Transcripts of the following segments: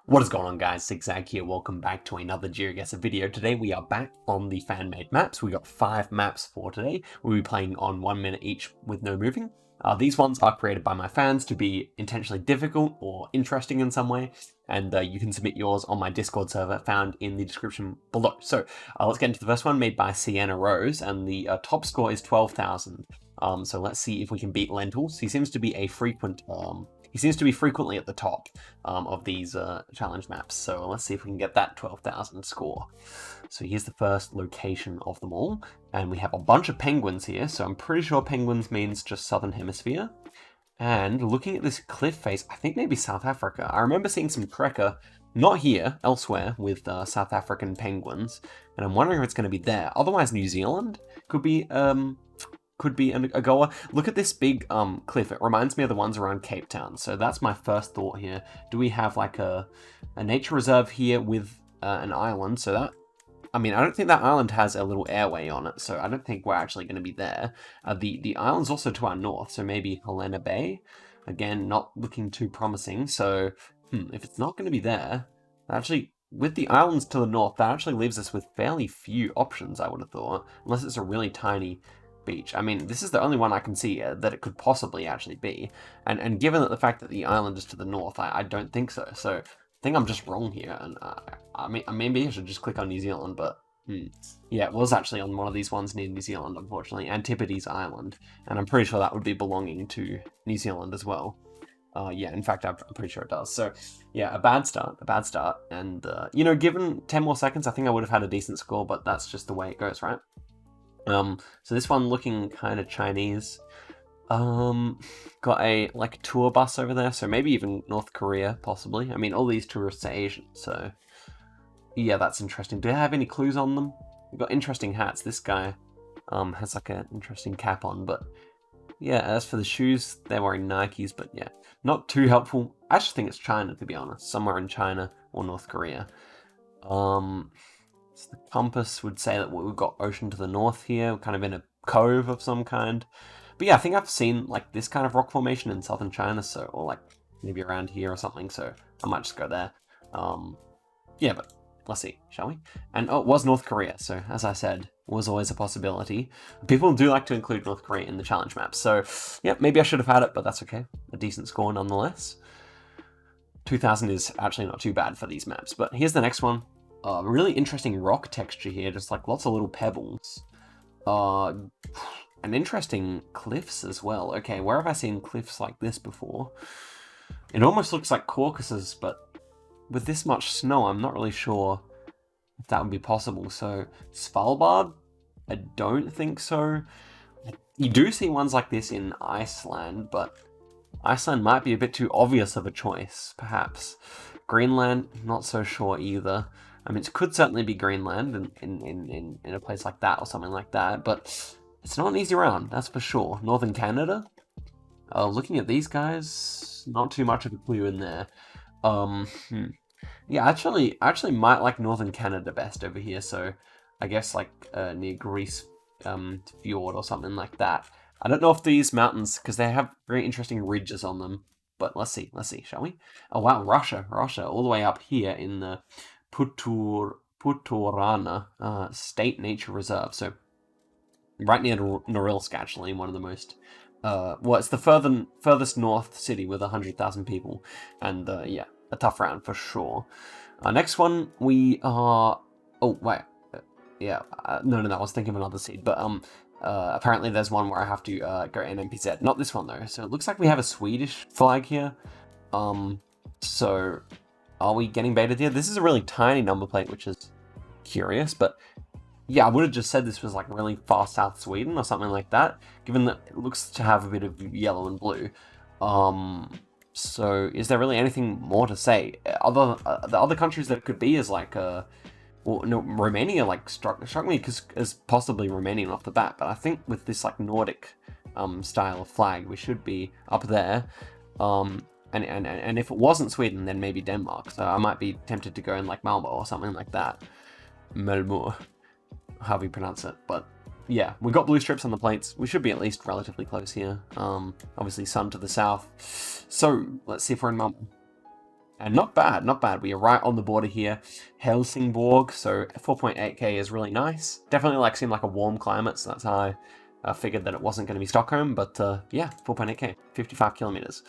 What is going on, guys? Zigzag here. Welcome back to another Geoguessr video. Today we are back on the fan-made maps. We got 5 maps for today. We'll be playing on 1 minute each with no moving. These ones are created by my fans to be intentionally difficult or interesting in some way, and you can submit yours on my Discord server found in the description below. So let's get into the first one, made by Sienna Rose, and the top score is 12,000. So let's see if we can beat Lentils. He seems to be a frequent frequently at the top of these challenge maps, so let's see if we can get that 12,000 score. So here's the first location of them all, and we have a bunch of penguins here, so I'm pretty sure penguins means just southern hemisphere. And looking at this cliff face, I think maybe South Africa. I remember seeing some trekker, not here, elsewhere, with South African penguins, and I'm wondering if it's going to be there. Otherwise, New Zealand could be a goer. Look at this big cliff. It reminds me of the ones around Cape Town. So that's my first thought here. Do we have like a nature reserve here with an island? So that, I mean, I don't think that island has a little airway on it, so I don't think we're actually going to be there. The island's also to our north, so maybe Helena Bay. Again, not looking too promising. So if it's not going to be there, actually, with the islands to the north, that actually leaves us with fairly few options, I would have thought, unless it's a really tiny beach. I mean, this is the only one I can see that it could possibly actually be, and given that the fact that the island is to the north, I don't think so. So I think I'm just wrong here, and I mean, maybe I should just click on New Zealand, but yeah, it was actually on one of these ones near New Zealand, unfortunately, Antipodes Island, and I'm pretty sure that would be belonging to New Zealand as well. Yeah, in fact, I'm pretty sure it does. So yeah, a bad start, and you know, given 10 more seconds, I think I would have had a decent score, but that's just the way it goes, right? So this one looking kind of Chinese. Got a like tour bus over there, so maybe even North Korea, possibly. I mean, all these tourists are Asian, so yeah, that's interesting. Do they have any clues on them? They've got interesting hats. This guy has like an interesting cap on, but yeah, as for the shoes, they're wearing Nikes, but yeah, not too helpful. I actually think it's China, to be honest, somewhere in China or North Korea. So the compass would say that we've got ocean to the north here, kind of in a cove of some kind. But yeah, I think I've seen like this kind of rock formation in southern China, so, or like maybe around here or something, so I might just go there. Yeah, but let's see, shall we? And oh, it was North Korea, so as I said, was always a possibility. People do like to include North Korea in the challenge maps, so yeah, maybe I should have had it, but that's okay. A decent score nonetheless. 2,000 is actually not too bad for these maps, but here's the next one. Really interesting rock texture here, just like lots of little pebbles. And interesting cliffs as well. Okay, where have I seen cliffs like this before? It almost looks like Caucasus, but with this much snow, I'm not really sure if that would be possible. So, Svalbard? I don't think so. You do see ones like this in Iceland, but Iceland might be a bit too obvious of a choice, perhaps. Greenland, not so sure either. I mean, it could certainly be Greenland in a place like that or something like that, but it's not an easy round, that's for sure. Northern Canada? Looking at these guys, not too much of a clue in there. Yeah, I actually might like Northern Canada best over here, so I guess like near Greece Fjord or something like that. I don't know if these mountains, because they have very interesting ridges on them, but let's see, shall we? Oh wow, Russia, all the way up here in the Puturana State Nature Reserve. So right near Norilsk, actually, one of the most well, it's the furthest north city with 100,000 people, and yeah, a tough round for sure. Next one we are. Oh wait, yeah, no, I was thinking of another seed, but apparently there's one where I have to go NMPZ. Not this one though. So it looks like we have a Swedish flag here. So are we getting baited here? This is a really tiny number plate, which is curious, but yeah, I would have just said this was like really far south Sweden or something like that, given that it looks to have a bit of yellow and blue. So is there really anything more to say? The other countries that it could be is like well, no, Romania like struck me as possibly Romanian off the bat, but I think with this like Nordic style of flag, we should be up there. And if it wasn't Sweden, then maybe Denmark. So I might be tempted to go in like Malmo or something like that. Malmo, however you pronounce it. But yeah, we got blue strips on the plates. We should be at least relatively close here. Obviously sun to the south. So let's see if we're in Malmo. And not bad, not bad. We are right on the border here. Helsingborg, so 4.8k is really nice. Definitely seemed like a warm climate, so that's how I figured that it wasn't going to be Stockholm. But yeah, 4.8k, 55 kilometers.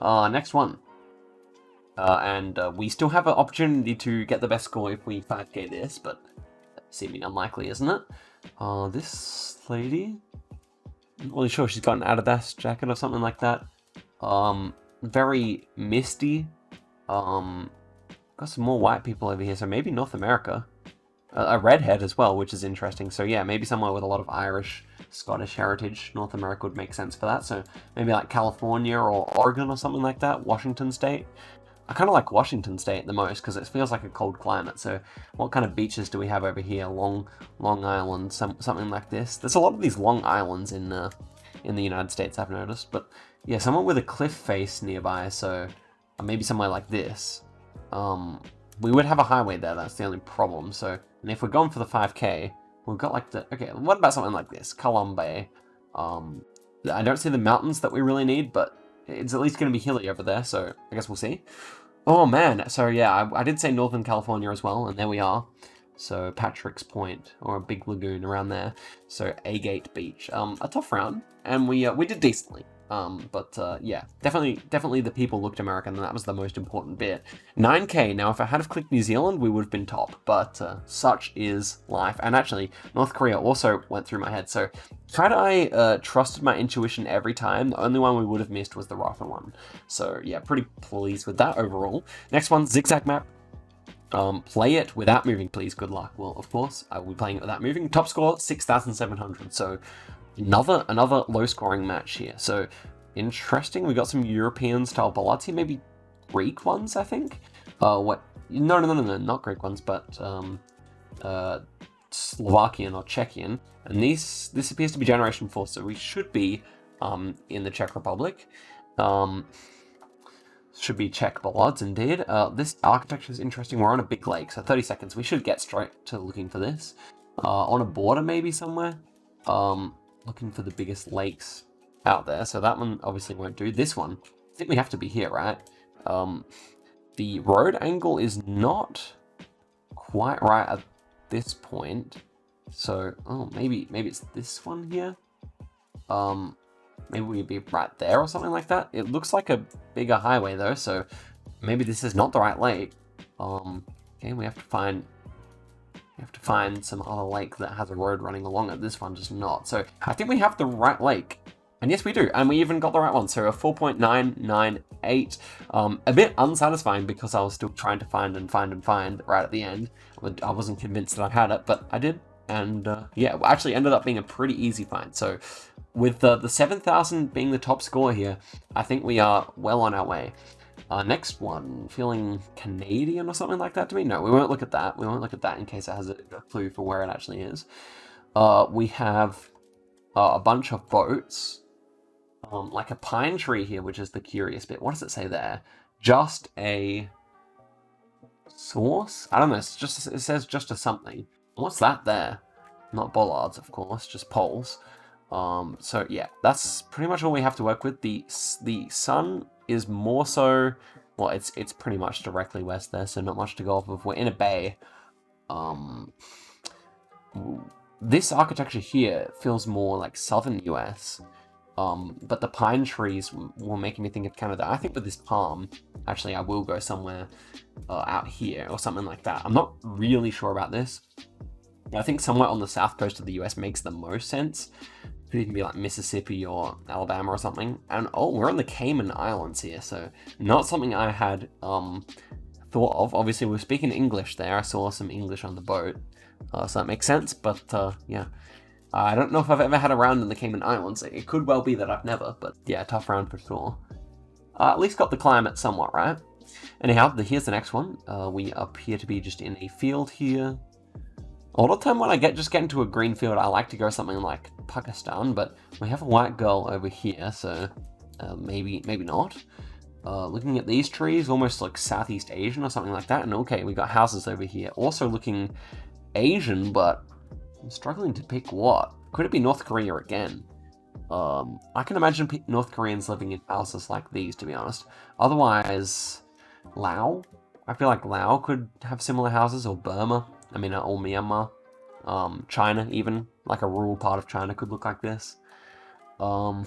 Next one. And we still have an opportunity to get the best score if we 5k this, but seeming unlikely, isn't it? This lady, I'm not really sure. She's got an Adidas jacket or something like that. Very misty. Got some more white people over here, so maybe North America. A redhead as well, which is interesting. So yeah, maybe somewhere with a lot of Irish, Scottish heritage. North America would make sense for that. So maybe like California or Oregon or something like that. Washington State. I kind of like Washington State the most because it feels like a cold climate. So what kind of beaches do we have over here? Long Island, something like this. There's a lot of these long islands in the United States, I've noticed. But yeah, somewhere with a cliff face nearby. So maybe somewhere like this. We would have a highway there. That's the only problem. So, and if we're going for the 5k, we've got like the, okay, what about something like this? Colombe. I don't see the mountains that we really need, but it's at least going to be hilly over there. So I guess we'll see. Oh man, so yeah, I did say Northern California as well, and there we are. So Patrick's Point, or a big lagoon around there. So Agate Beach, a tough round, and we did decently. Yeah, definitely the people looked American, and that was the most important bit. 9k, now if I had have clicked New Zealand, we would have been top, but such is life. And actually, North Korea also went through my head, so had I trusted my intuition every time, the only one we would have missed was the rougher one. So yeah, pretty pleased with that overall. Next one, Zigzag Map. Play it without moving, please. Good luck. Well, of course, I will be playing it without moving. Top score, 6,700, so another low-scoring match here. So, interesting. We got some European-style bollards here, maybe Greek ones, I think? What? No, not Greek ones, but Slovakian or Czechian. And this appears to be Generation 4, so we should be in the Czech Republic. Should be Czech bollards, indeed. This architecture is interesting. We're on a big lake, so 30 seconds. We should get straight to looking for this. On a border, maybe, somewhere. Looking for the biggest lakes out there, so that one obviously won't do. This one, I think we have to be here, right? The road angle is not quite right at this point, so maybe it's this one here. Maybe we'd be right there or something like that. It looks like a bigger highway though, so maybe this is not the right lake. Okay, we have to find some other lake that has a road running along it. This one does not. So I think we have the right lake. And yes, we do. And we even got the right one. So a 4.998. A bit unsatisfying because I was still trying to find right at the end. I wasn't convinced that I had it, but I did. And yeah, it actually ended up being a pretty easy find. So with the 7,000 being the top score here, I think we are well on our way. Next one, feeling Canadian or something like that to me? No, we won't look at that. We won't look at that in case it has a clue for where it actually is. We have a bunch of boats, like a pine tree here, which is the curious bit. What does it say there? Just a source? I don't know. It says just a something. What's that there? Not bollards, of course, just poles. So yeah, that's pretty much all we have to work with. The sun is more so, well, it's pretty much directly west there, so not much to go off of. We're in a bay. This architecture here feels more like southern US, but the pine trees were making me think of Canada. I think with this palm, actually, I will go somewhere out here or something like that. I'm not really sure about this. I think somewhere on the south coast of the US makes the most sense. Could even be like Mississippi or Alabama or something. And oh, we're on the Cayman Islands here, so not something I had thought of. Obviously, we're speaking English there. I saw some English on the boat, so that makes sense. But yeah, I don't know if I've ever had a round in the Cayman Islands. It could well be that I've never, but yeah, tough round for sure. At least got the climate somewhat right. Anyhow, here's the next one. We appear to be just in a field here. A lot of time when I get into a green field, I like to go something like Pakistan, but we have a white girl over here, so maybe not. Looking at these trees, almost like Southeast Asian or something like that, and okay, we got houses over here. Also looking Asian, but I'm struggling to pick what. Could it be North Korea again? I can imagine North Koreans living in houses like these, to be honest. Otherwise, Laos. I feel like Laos could have similar houses, or Burma. I mean, or Myanmar. China even, like a rural part of China could look like this. But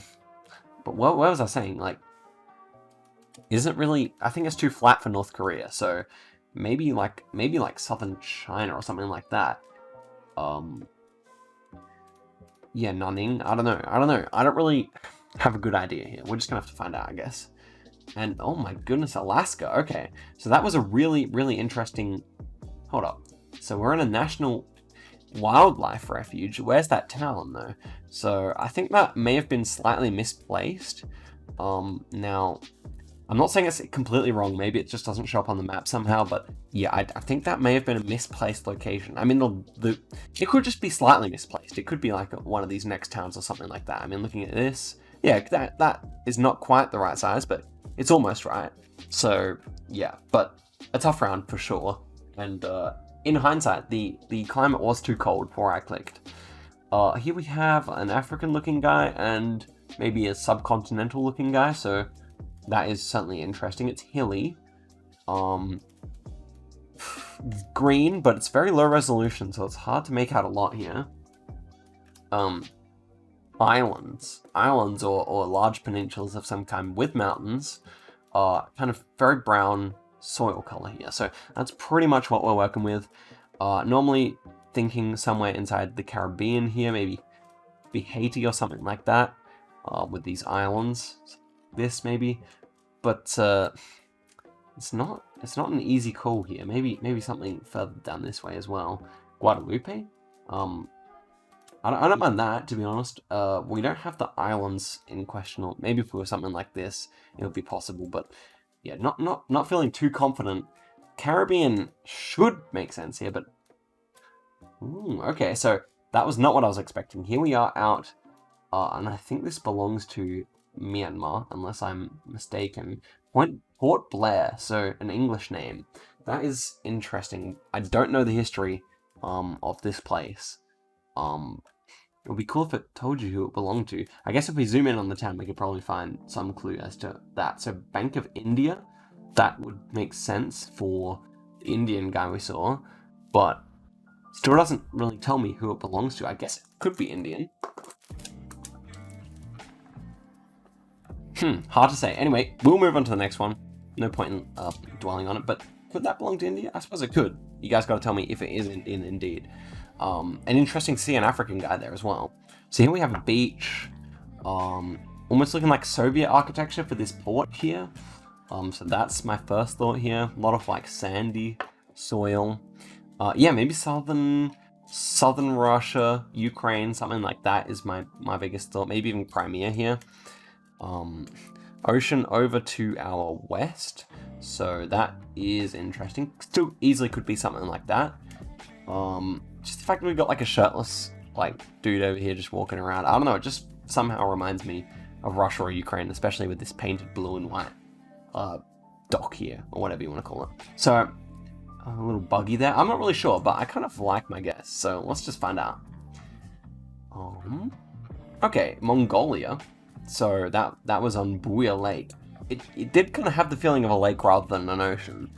what was I saying? Like, isn't really, I think it's too flat for North Korea, so maybe like southern China or something like that. Yeah, Nanning, I don't know. I don't really have a good idea here. We're just gonna have to find out, I guess. And oh my goodness, Alaska. Okay, so that was a really, really interesting. Hold up. So we're in a national wildlife refuge. Where's that town though? So I think that may have been slightly misplaced. Now I'm not saying it's completely wrong. Maybe it just doesn't show up on the map somehow. But yeah, I think that may have been a misplaced location. I mean, it could just be slightly misplaced. It could be like one of these next towns or something like that. I mean, looking at this, yeah, that is not quite the right size, but it's almost right. So yeah, but a tough round for sure. And in hindsight, the climate was too cold before I clicked. Here we have an African-looking guy and maybe a subcontinental-looking guy. So that is certainly interesting. It's hilly. Green, but it's very low resolution, so it's hard to make out a lot here. Islands or large peninsulas of some kind with mountains are kind of very brown soil color here. So that's pretty much what we're working with. Normally thinking somewhere inside the Caribbean here, maybe Haiti or something like that, with these islands. This maybe, but it's not an easy call here. Maybe something further down this way as well. Guadalupe. I don't mind that, to be honest. We don't have the islands in question. Or maybe if we were something like this, it would be possible. But yeah, not feeling too confident. Caribbean should make sense here, but okay. So that was not what I was expecting. Here we are out, and I think this belongs to Myanmar, unless I'm mistaken. Port Blair, so an English name. That is interesting. I don't know the history of this place. It would be cool if it told you who it belonged to. I guess if we zoom in on the town, we could probably find some clue as to that. So Bank of India, that would make sense for the Indian guy we saw, but still doesn't really tell me who it belongs to. I guess it could be Indian. Hard to say. Anyway, we'll move on to the next one. No point in dwelling on it, but could that belong to India? I suppose it could. You guys got to tell me if it is Indian indeed. And interesting to see an African guy there as well. So here we have a beach, almost looking like Soviet architecture for this port here. So that's my first thought here. A lot of like sandy soil. Yeah, maybe southern Russia, Ukraine, something like that is my biggest thought. Maybe even Crimea here. Ocean over to our west, so that is interesting. Still easily could be something like that. Just the fact that we've got like a shirtless like dude over here just walking around, I don't know, it just somehow reminds me of Russia or Ukraine, especially with this painted blue and white dock here, or whatever you want to call it. So a little buggy there. I'm not really sure, but I kind of like my guess, so let's just find out. Okay, Mongolia. So that was on Buya Lake. It did kind of have the feeling of a lake rather than an ocean.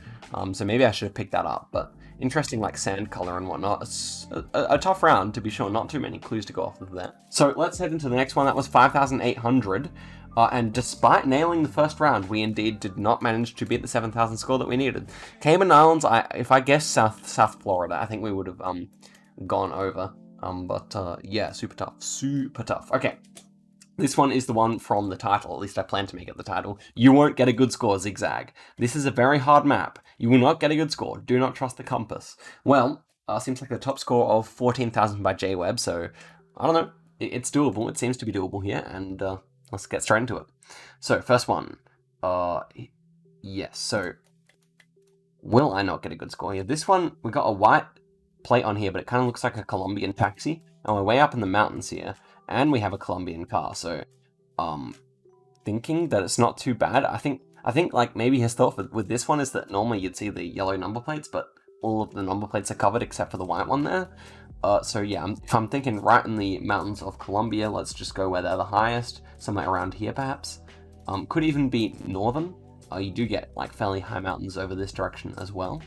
So maybe I should have picked that up. But interesting, like sand color and whatnot. It's a tough round, to be sure. Not too many clues to go off of there. So let's head into the next one. That was 5,800. And despite nailing the first round, we indeed did not manage to beat the 7,000 score that we needed. Cayman Islands, if I guessed South Florida, I think we would have gone over. But yeah, super tough. Okay. This one is the one from the title, at least I plan to make it the title. You won't get a good score, Zigzag. This is a very hard map. You will not get a good score. Do not trust the compass. Well, seems like the top score of 14,000 by JWeb, so I don't know. It's doable. It seems to be doable here, and let's get straight into it. So, first one. Yes, so will I not get a good score here? This one, we got a white plate on here, but it kind of looks like a Colombian taxi. And we're way up in the mountains here. And we have a Colombian car, so thinking that it's not too bad. I think like maybe his thought with this one is that normally you'd see the yellow number plates, but all of the number plates are covered except for the white one there. So yeah, if I'm thinking right in the mountains of Colombia, let's just go where they're the highest, somewhere around here perhaps. Could even be northern. you do get like fairly high mountains over this direction as well.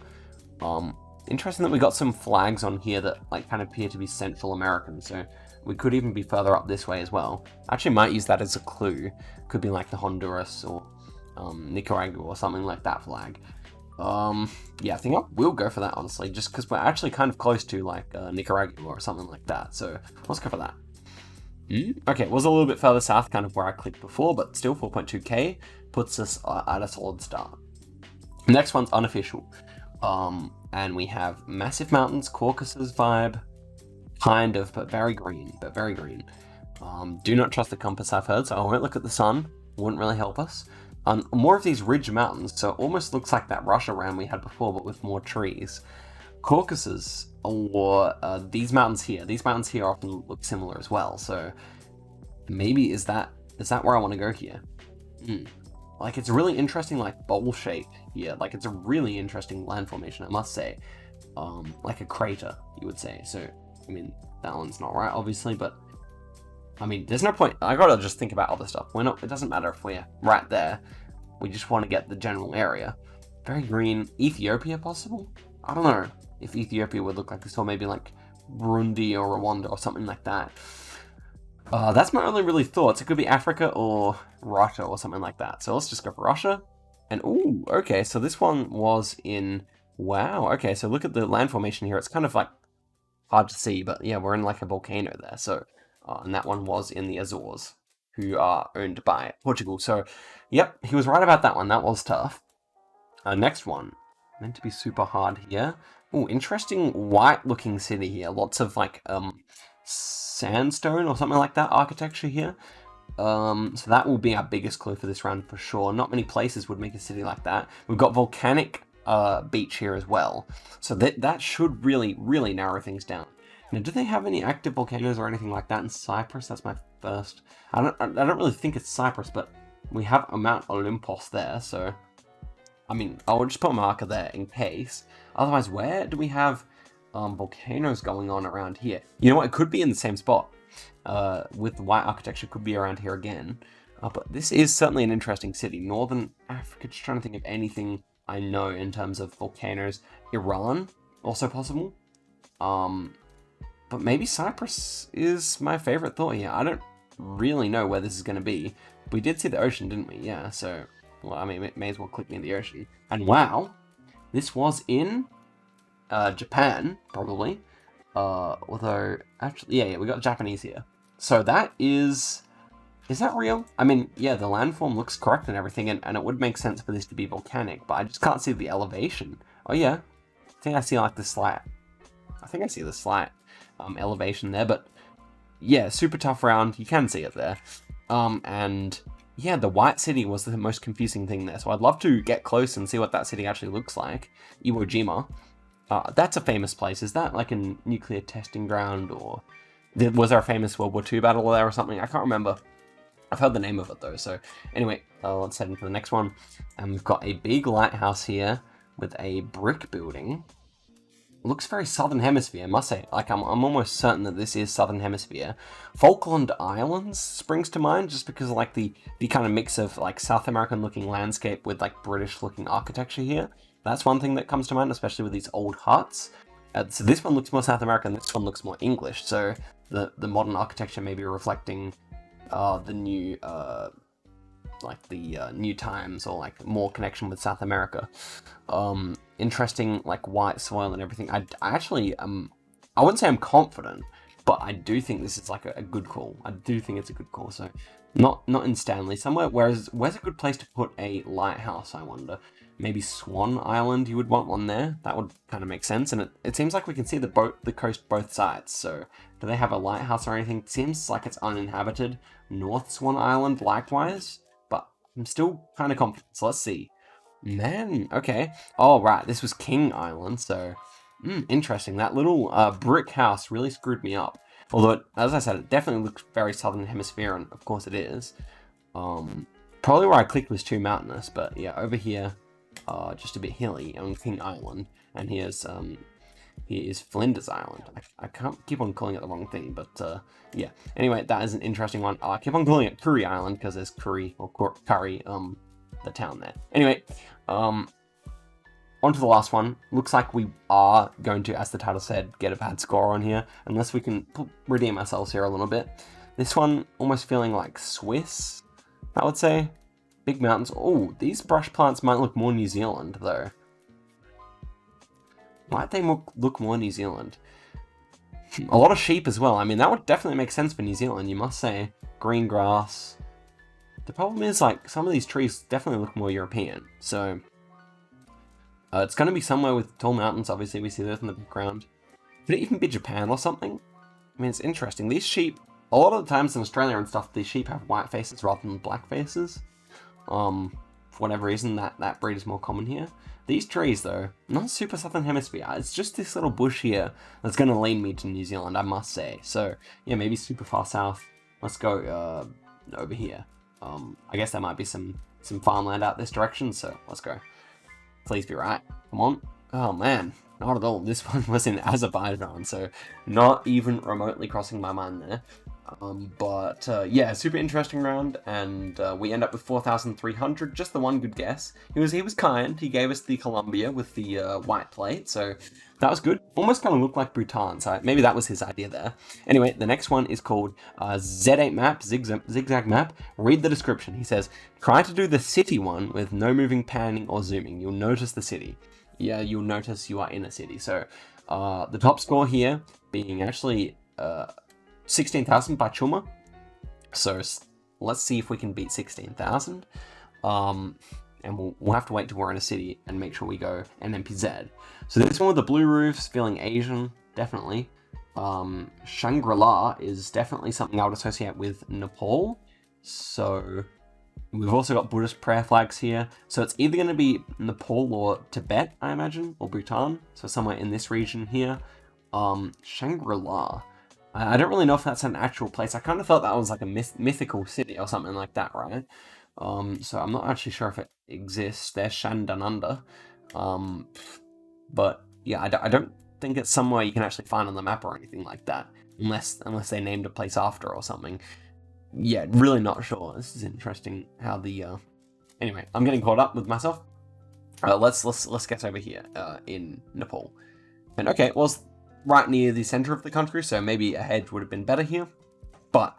Interesting that we got some flags on here that like kind of appear to be Central American, so we could even be further up this way as well. I actually might use that as a clue. Could be like the Honduras or Nicaragua or something like that flag. Yeah, I think I will go for that, honestly, just because we're actually kind of close to like Nicaragua or something like that, so let's go for that. Okay, it was a little bit further south, kind of where I clicked before, but still 4.2k puts us at a solid start. Next one's unofficial, and we have massive mountains, Caucasus vibe, kind of, but very green, do not trust the compass, I've heard, so I won't look at the sun, wouldn't really help us. More of these ridge mountains, so it almost looks like that Russia round we had before, but with more trees. Caucasus, or these mountains here often look similar as well, so maybe is that where I want to go here? Like, it's a really interesting like bowl shape here, like it's a really interesting land formation, I must say. Like a crater, you would say. So I mean, that one's not right, obviously, but I mean, there's no point. I gotta just think about other stuff. It doesn't matter if we're right there. We just want to get the general area. Very green. Ethiopia possible? I don't know if Ethiopia would look like this, or maybe like Burundi or Rwanda or something like that. That's my only really thoughts. It could be Africa or Russia or something like that. So let's just go for Russia. And ooh, okay, so this one was in, wow, okay, so look at the land formation here. It's kind of like hard to see, but yeah, we're in like a volcano there. So, and that one was in the Azores, who are owned by Portugal. So, yep, he was right about that one. That was tough. Next one, meant to be super hard here. Ooh, interesting white-looking city here. Lots of like sandstone or something like that architecture here. So that will be our biggest clue for this round for sure. Not many places would make a city like that. We've got volcanic beach here as well. So that should really, really narrow things down. Now, do they have any active volcanoes or anything like that in Cyprus? That's my first. I don't really think it's Cyprus, but we have Mount Olympus there, so I mean, I'll just put a marker there in case. Otherwise, where do we have volcanoes going on around here? You know what? It could be in the same spot. With the white architecture, could be around here again. But this is certainly an interesting city. Northern Africa, just trying to think of anything I know in terms of volcanoes. Iran, also possible. But maybe Cyprus is my favorite thought here. I don't really know where this is going to be. We did see the ocean, didn't we? Yeah, so, well, I mean, it may as well click near the ocean. And wow, this was in Japan, probably. Although, actually, yeah, we got Japanese here. So that is that real? I mean, yeah, the landform looks correct and everything, and it would make sense for this to be volcanic, but I just can't see the elevation. Oh yeah, I think I see like the slight elevation there, but yeah, super tough round. You can see it there. And yeah, the white city was the most confusing thing there, so I'd love to get close and see what that city actually looks like. Iwo Jima. That's a famous place. Is that like a nuclear testing ground, or was there a famous World War II battle there or something? I can't remember. I've heard the name of it though. So anyway, let's head into the next one. And we've got a big lighthouse here with a brick building. Looks very Southern Hemisphere, I must say. Like, I'm almost certain that this is Southern Hemisphere. Falkland Islands springs to mind, just because of like the kind of mix of like South American looking landscape with like British looking architecture here. That's one thing that comes to mind, especially with these old huts. So this one looks more South American, this one looks more English. So the modern architecture may be reflecting the new new times, or like more connection with South America. Interesting, like white soil and everything. I actually I wouldn't say I'm confident, but I do think this is like a good call. I do think it's a good call. So not in Stanley somewhere. Where's a good place to put a lighthouse, I wonder? Maybe Swan Island, you would want one there. That would kind of make sense. And it seems like we can see the coast both sides. So do they have a lighthouse or anything? It seems like it's uninhabited. North Swan Island, likewise. But I'm still kind of confident. So let's see. Man, okay. Oh, right. This was King Island. So, interesting. That little brick house really screwed me up. Although, as I said, it definitely looks very Southern Hemisphere. And of course it is. Probably where I clicked was too mountainous. But yeah, over here. Just a bit hilly on King Island, and here is Flinders Island. I can't keep on calling it the wrong thing, but yeah. Anyway, that is an interesting one. I keep on calling it Curry Island because there's curry or curry the town there. Anyway, on to the last one. Looks like we are going to, as the title said, get a bad score on here, unless we can redeem ourselves here a little bit. This one almost feeling like Swiss, I would say. Big mountains. Oh, these brush plants might look more New Zealand, though. Might they look more New Zealand? A lot of sheep as well. I mean, that would definitely make sense for New Zealand, you must say. Green grass. The problem is, like, some of these trees definitely look more European. So, it's going to be somewhere with tall mountains, obviously. We see those in the background. Could it even be Japan or something? I mean, it's interesting. These sheep, a lot of the times in Australia and stuff, these sheep have white faces rather than black faces. For whatever reason, that breed is more common here. These trees, though, not super southern hemisphere. It's just this little bush here that's going to lead me to New Zealand, I must say. So, yeah, maybe super far south. Let's go over here. I guess there might be some farmland out this direction, so let's go. Please be right. Come on. Oh, man. Not at all. This one was in Azerbaijan, so not even remotely crossing my mind there. Yeah, super interesting round, and we end up with 4,300, just the one good guess. He was kind. He gave us the Columbia with the white plate, so that was good. Almost kind of looked like Bhutan, so maybe that was his idea there. Anyway, the next one is called zi8 Map, Zigzag Map. Read the description. He says, try to do the city one with no moving, panning, or zooming. You'll notice the city. Yeah, you'll notice you are in a city. So the top score here being actually 16,000 by Chuma. So let's see if we can beat 16,000. And we'll have to wait till we're in a city and make sure we go NMPZ. So this one with the blue roofs, feeling Asian, definitely. Shangri-La is definitely something I would associate with Nepal. So we've also got Buddhist prayer flags here. So it's either going to be Nepal or Tibet, I imagine, or Bhutan. So somewhere in this region here. Shangri-La. I don't really know if that's an actual place. I kind of thought that was like a mythical city or something like that, right? So I'm not actually sure if it exists. There's Shandananda. But yeah, I don't think it's somewhere you can actually find on the map or anything like that. Unless they named a place after or something. Yeah, really not sure. This is interesting how the... Anyway, I'm getting caught up with myself. Let's get over here in Nepal. And okay, well, it's right near the center of the country, so maybe a hedge would have been better here. But,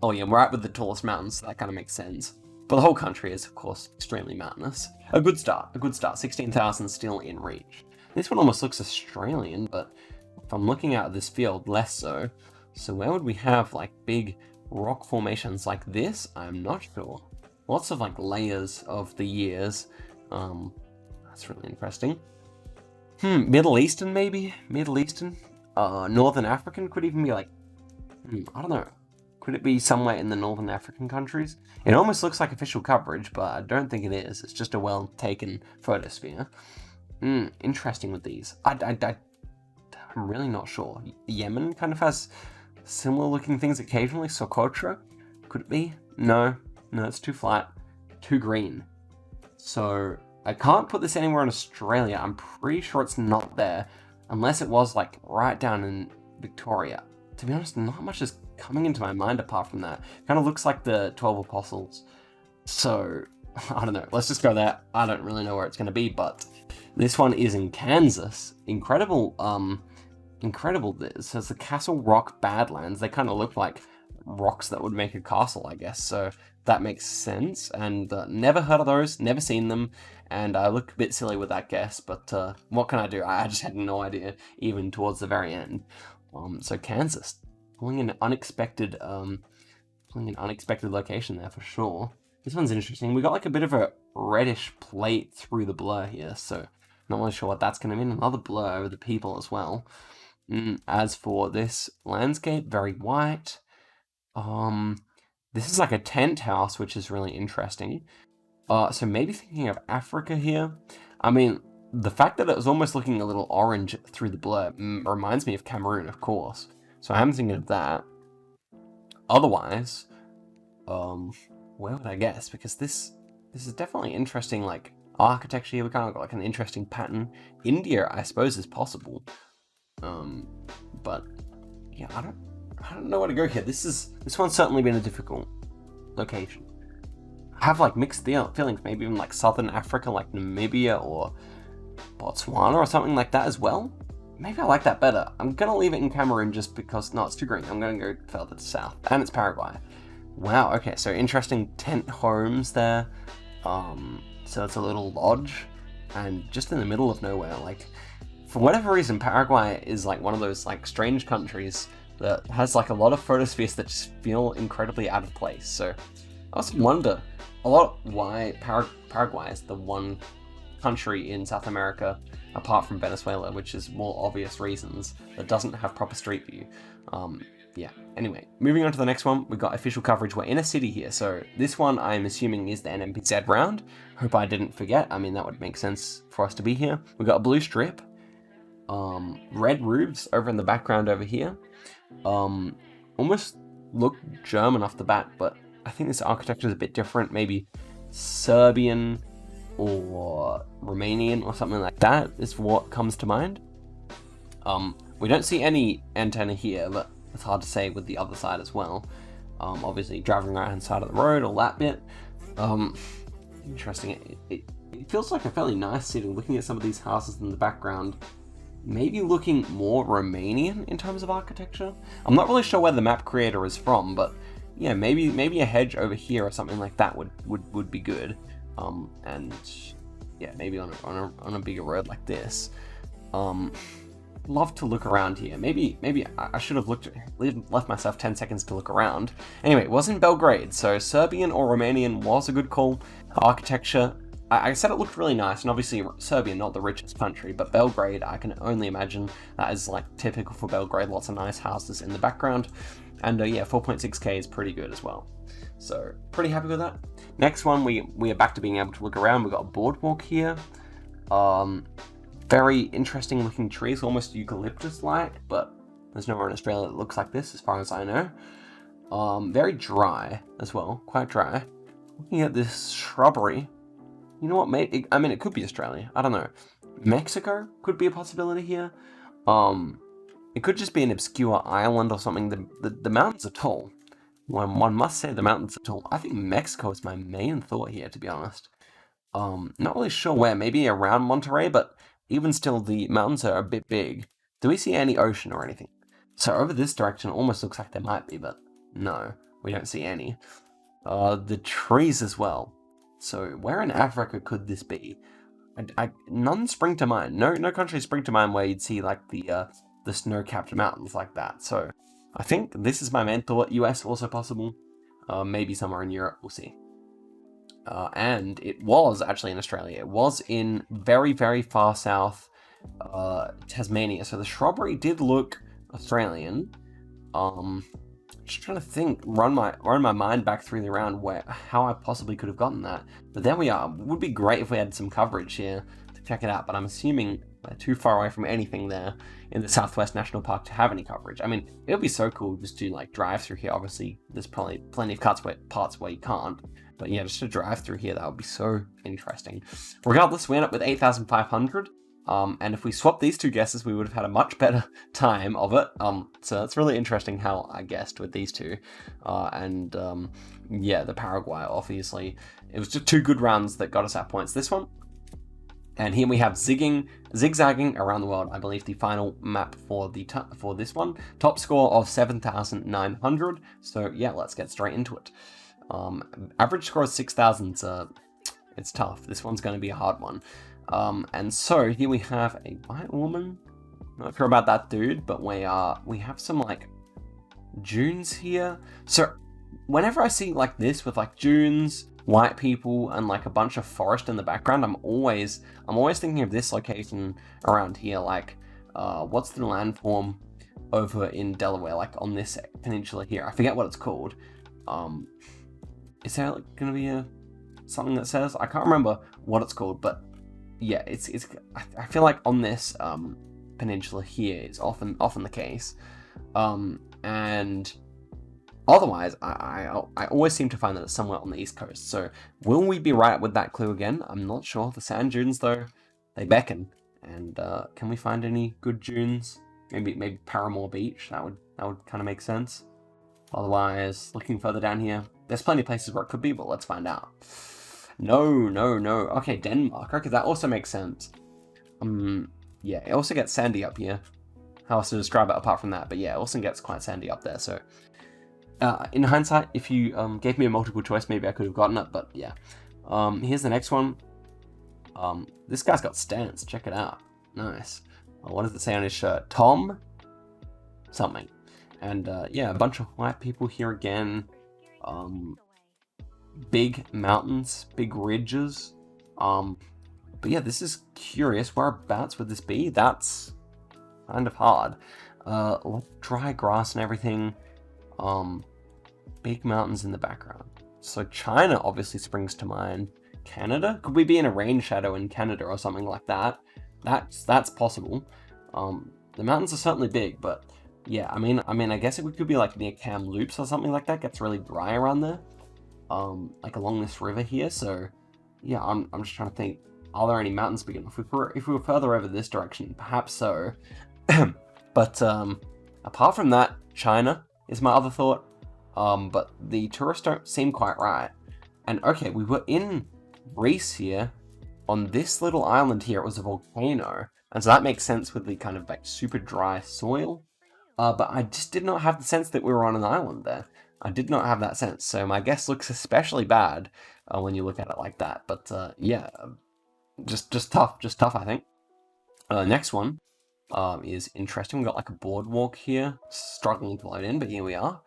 oh yeah, we're right with the tallest mountains, so that kind of makes sense. But the whole country is, of course, extremely mountainous. A good start. 16,000 still in reach. This one almost looks Australian, but if I'm looking at this field, less so. So where would we have, like, big rock formations like this? I'm not sure. Lots of, like, layers of the years. That's really interesting. Middle Eastern, maybe? Middle Eastern? Northern African? Could even be, like, I don't know. Could it be somewhere in the Northern African countries? It almost looks like official coverage, but I don't think it is. It's just a well-taken photosphere. Interesting with these. I'm really not sure. Yemen kind of has similar-looking things occasionally. Socotra? Could it be? No, it's too flat. Too green. So I can't put this anywhere in Australia. I'm pretty sure it's not there. Unless it was, like, right down in Victoria. To be honest, not much is coming into my mind apart from that. Kind of looks like the 12 Apostles. So, I don't know. Let's just go there. I don't really know where it's going to be, but this one is in Kansas. Incredible, it says the Castle Rock Badlands. They kind of look like rocks that would make a castle, I guess. So that makes sense. And never heard of those, never seen them. And I look a bit silly with that guess, but what can I do? I just had no idea, even towards the very end. So Kansas, pulling an unexpected location there for sure. This one's interesting. We got like a bit of a reddish plate through the blur here, so not really sure what that's going to mean. Another blur over the people as well. As for this landscape, very white. This is like a tent house, which is really interesting. So maybe thinking of Africa here. I mean, the fact that it was almost looking a little orange through the blur reminds me of Cameroon, of course. So I'm thinking of that. Otherwise, where would I guess? Because this is definitely interesting, like, architecture here. We kind of got like an interesting pattern. India, I suppose, is possible. But yeah, I don't know where to go here. This one's certainly been a difficult location. I have like mixed feelings, maybe even like Southern Africa, like Namibia or Botswana or something like that as well. Maybe I like that better. I'm gonna leave it in Cameroon just because, no, it's too green. I'm gonna go further to south, and it's Paraguay. Wow, okay, so interesting tent homes there. So it's a little lodge, and just in the middle of nowhere. Like, for whatever reason, Paraguay is like one of those like strange countries that has like a lot of photospheres that just feel incredibly out of place. So I also wonder a lot why Paraguay is the one country in South America, apart from Venezuela, which is more obvious reasons, that doesn't have proper street view. Yeah, anyway, moving on to the next one, we've got official coverage. We're in a city here, so this one I'm assuming is the NMPZ round. Hope I didn't forget. I mean, that would make sense for us to be here. We've got a blue strip, red roofs over in the background over here. Almost look German off the bat, but I think this architecture is a bit different, maybe Serbian or Romanian or something like that is what comes to mind. We don't see any antenna here, but it's hard to say with the other side as well. Obviously driving right hand side of the road, all that bit. Interesting. It feels like a fairly nice city, looking at some of these houses in the background. Maybe looking more Romanian in terms of architecture. I'm not really sure where the map creator is from, but yeah, maybe a hedge over here or something like that would be good. And yeah, maybe on a bigger road like this. Love to look around here. Maybe I should have left myself 10 seconds to look around. Anyway, it was in Belgrade, so Serbian or Romanian was a good call. Architecture, I said it looked really nice, and obviously Serbia, not the richest country, but Belgrade, I can only imagine that is like typical for Belgrade, lots of nice houses in the background. And yeah, 4.6k is pretty good as well. So pretty happy with that. Next one, we are back to being able to look around. We've got a boardwalk here. Very interesting looking trees, almost eucalyptus-like, but there's nowhere in Australia that looks like this as far as I know. Very dry as well, quite dry. Looking at this shrubbery, you know what, I mean, it could be Australia, I don't know. Mexico could be a possibility here. It could just be an obscure island or something. The mountains are tall. One must say the mountains are tall. I think Mexico is my main thought here, to be honest. Not really sure where, maybe around Monterey, but even still, the mountains are a bit big. Do we see any ocean or anything? So over this direction, it almost looks like there might be, but no, we don't see any. The trees as well. So where in Africa could this be? None spring to mind. No countries spring to mind where you'd see like the snow-capped mountains like that. So I think this is my main thought. US also possible. Maybe somewhere in Europe, we'll see. And it was actually in Australia. It was in very, very far south Tasmania. So the shrubbery did look Australian. Just trying to think, run my mind back through the round how I possibly could have gotten that. But there we are. It would be great if we had some coverage here to check it out, but I'm assuming we're too far away from anything there in the Southwest National Park to have any coverage. I mean, it would be so cool just to like drive through here. Obviously, there's probably plenty of parts where you can't. But yeah, just to drive through here, that would be so interesting. Regardless, we end up with 8,500. And if we swap these two guesses, we would have had a much better time of it. So that's really interesting how I guessed with these two. Yeah, the Paraguay, obviously. It was just two good rounds that got us our points. This one. And here we have zigzagging around the world. I believe the final map for this one. Top score of 7,900. So yeah, let's get straight into it. Average score is 6,000, so it's tough. This one's going to be a hard one. And so here we have a white woman. Not sure about that dude, but we have some like dunes here. So whenever I see like this with like dunes, white people, and like a bunch of forest in the background, I'm always thinking of this location around here. Like, what's the landform over in Delaware? Like on this peninsula here. I forget what it's called. Is there like, gonna be something that says? I can't remember what it's called, but yeah, I feel like on this peninsula here is often the case, and otherwise I always seem to find that it's somewhere on the east coast. So will we be right with that clue again? I'm not sure. The sand dunes though, they beckon, and can we find any good dunes? Maybe Paramore Beach. That would kind of make sense. Otherwise, looking further down here, There's plenty of places where it could be, but let's find out. No. Okay, Denmark. Okay, that also makes sense. Yeah, it also gets sandy up here. How else to describe it apart from that? But yeah, it also gets quite sandy up there, so... in hindsight, if you gave me a multiple choice, maybe I could have gotten it, but yeah. Here's the next one. This guy's got stance. Check it out. Nice. What does it say on his shirt? Tom? Something. And yeah, a bunch of white people here again. Big mountains, big ridges. But yeah, this is curious. Whereabouts would this be? That's kind of hard. Dry grass and everything. Big mountains in the background. So China obviously springs to mind. Canada? Could we be in a rain shadow in Canada or something like that? That's possible. The mountains are certainly big, but yeah, I mean, I guess it could be like near Kamloops or something like that. Gets really dry around there. Like along this river here. So yeah, I'm just trying to think. Are there any mountains big enough? If we were further over this direction, perhaps so. But apart from that, China is my other thought. But the tourists don't seem quite right. And okay, we were in Greece here. On this little island here, it was a volcano. And so that makes sense with the kind of like super dry soil. But I just did not have the sense that we were on an island there. I did not have that sense. So my guess looks especially bad when you look at it like that. But yeah, just tough, I think. Next one is interesting. We've got like a boardwalk here. Struggling to load in, but here we are.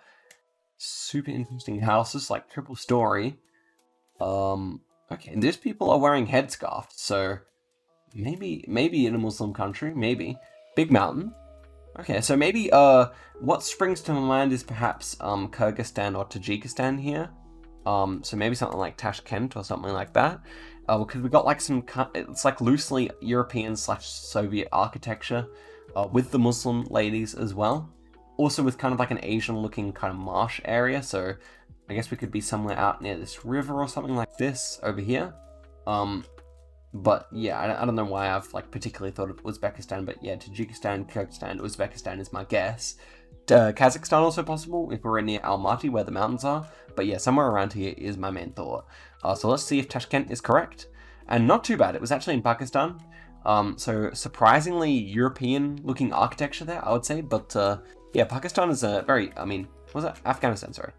Super interesting houses, like triple story. Okay, and these people are wearing headscarves, so maybe in a Muslim country, maybe. Big mountain. Okay, so maybe what springs to my mind is perhaps Kyrgyzstan or Tajikistan here. So maybe something like Tashkent or something like that. Because we got like it's like loosely European/Soviet architecture with the Muslim ladies as well. Also with kind of like an Asian-looking kind of marsh area, so I guess we could be somewhere out near this river or something like this over here. But yeah, I don't know why I've like particularly thought of Uzbekistan, but yeah, Tajikistan, Kyrgyzstan, Uzbekistan is my guess. Kazakhstan also possible if we're near Almaty where the mountains are, but yeah, somewhere around here is my main thought. So let's see if Tashkent is correct, and not too bad. It was actually in Pakistan. So surprisingly European-looking architecture there, I would say, but yeah, Pakistan is a very, was it Afghanistan, sorry.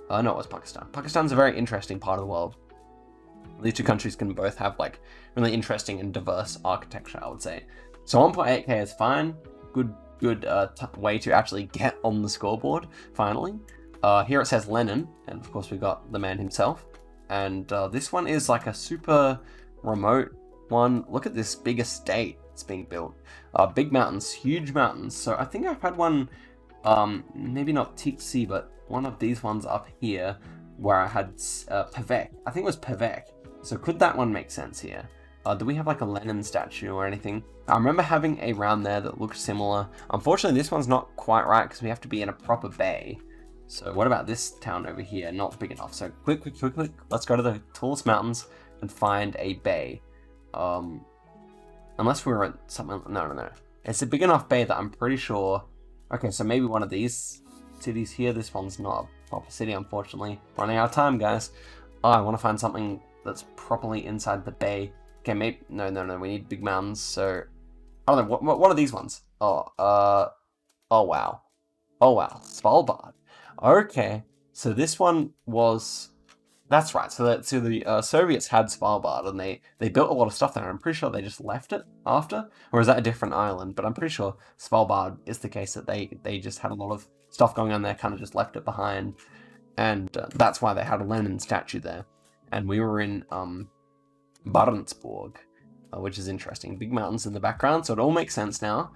No, it was Pakistan. Pakistan's a very interesting part of the world. These two countries can both have like really interesting and diverse architecture, I would say. So 1.8k is fine. Good way to actually get on the scoreboard, finally. Here it says Lenin, and of course we got the man himself. And this one is like a super remote one. Look at this big estate that's being built. Big mountains, huge mountains. So I think I've had one, maybe not Tixi, but one of these ones up here where I had Pevek. I think it was Pevek. So could that one make sense here? Do we have like a Lenin statue or anything? I remember having a round there that looked similar. Unfortunately, this one's not quite right because we have to be in a proper bay. So what about this town over here? Not big enough. So quick. Let's go to the tallest mountains and find a bay. Unless we were at something, no. It's a big enough bay that I'm pretty sure. Okay, so maybe one of these cities here. This one's not a proper city, unfortunately. Running out of time, guys. Oh, I want to find something that's properly inside the bay. Okay, maybe, no, we need big mountains, so, I don't know, what are these ones? Oh wow, Svalbard. Okay, so this one was, that's right, so the Soviets had Svalbard, and they built a lot of stuff there, and I'm pretty sure they just left it after, or is that a different island? But I'm pretty sure Svalbard is the case that they just had a lot of stuff going on there, kind of just left it behind, and that's why they had a Lenin statue there. And we were in Barentsburg, which is interesting. Big mountains in the background, so it all makes sense now.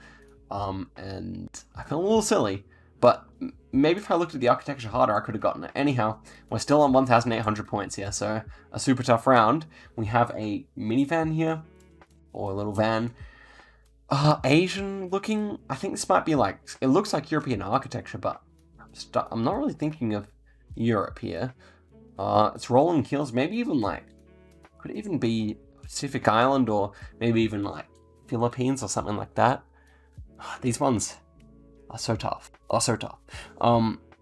And I feel a little silly, but maybe if I looked at the architecture harder, I could have gotten it. Anyhow, we're still on 1,800 points here, so a super tough round. We have a minivan here, or a little van. Asian looking. I think this might be like, it looks like European architecture, but I'm not really thinking of Europe here. It's rolling hills, maybe even like, could it even be Pacific Island or maybe even like Philippines or something like that. These ones are so tough.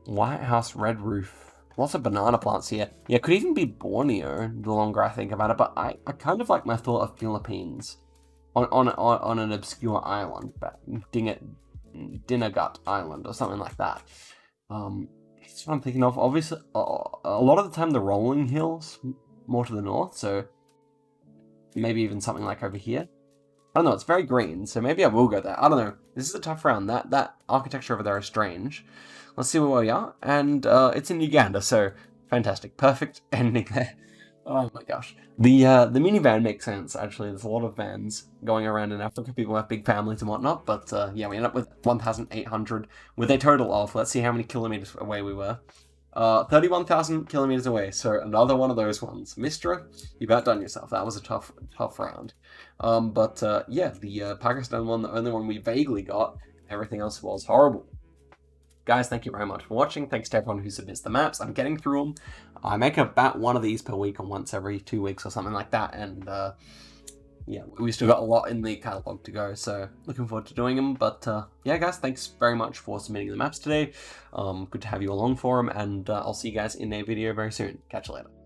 White House, red roof. Lots of banana plants here. Yeah, it could even be Borneo, the longer I think about it, but I kind of like my thought of Philippines on an obscure island, but Dinagat Island or something like that. That's what I'm thinking of. Obviously, a lot of the time the rolling hills, more to the north, so maybe even something like over here. I don't know, it's very green, so maybe I will go there. I don't know. This is a tough round. That architecture over there is strange. Let's see where we are, and it's in Uganda, so fantastic. Perfect ending there. Oh my gosh. The minivan makes sense, actually. There's a lot of vans going around in Africa. People have big families and whatnot, but yeah, we end up with 1,800 with a total of, let's see how many kilometers away we were. 31,000 kilometers away, so another one of those ones. Mistra, you've outdone yourself. That was a tough round. But yeah, the Pakistan one, the only one we vaguely got. Everything else was horrible. Guys, thank you very much for watching. Thanks to everyone who submits the maps. I'm getting through them. I make about one of these per week or once every 2 weeks or something like that. And yeah, we still got a lot in the catalog to go. So looking forward to doing them. But yeah, guys, thanks very much for submitting the maps today. Good to have you along for them. And I'll see you guys in a video very soon. Catch you later.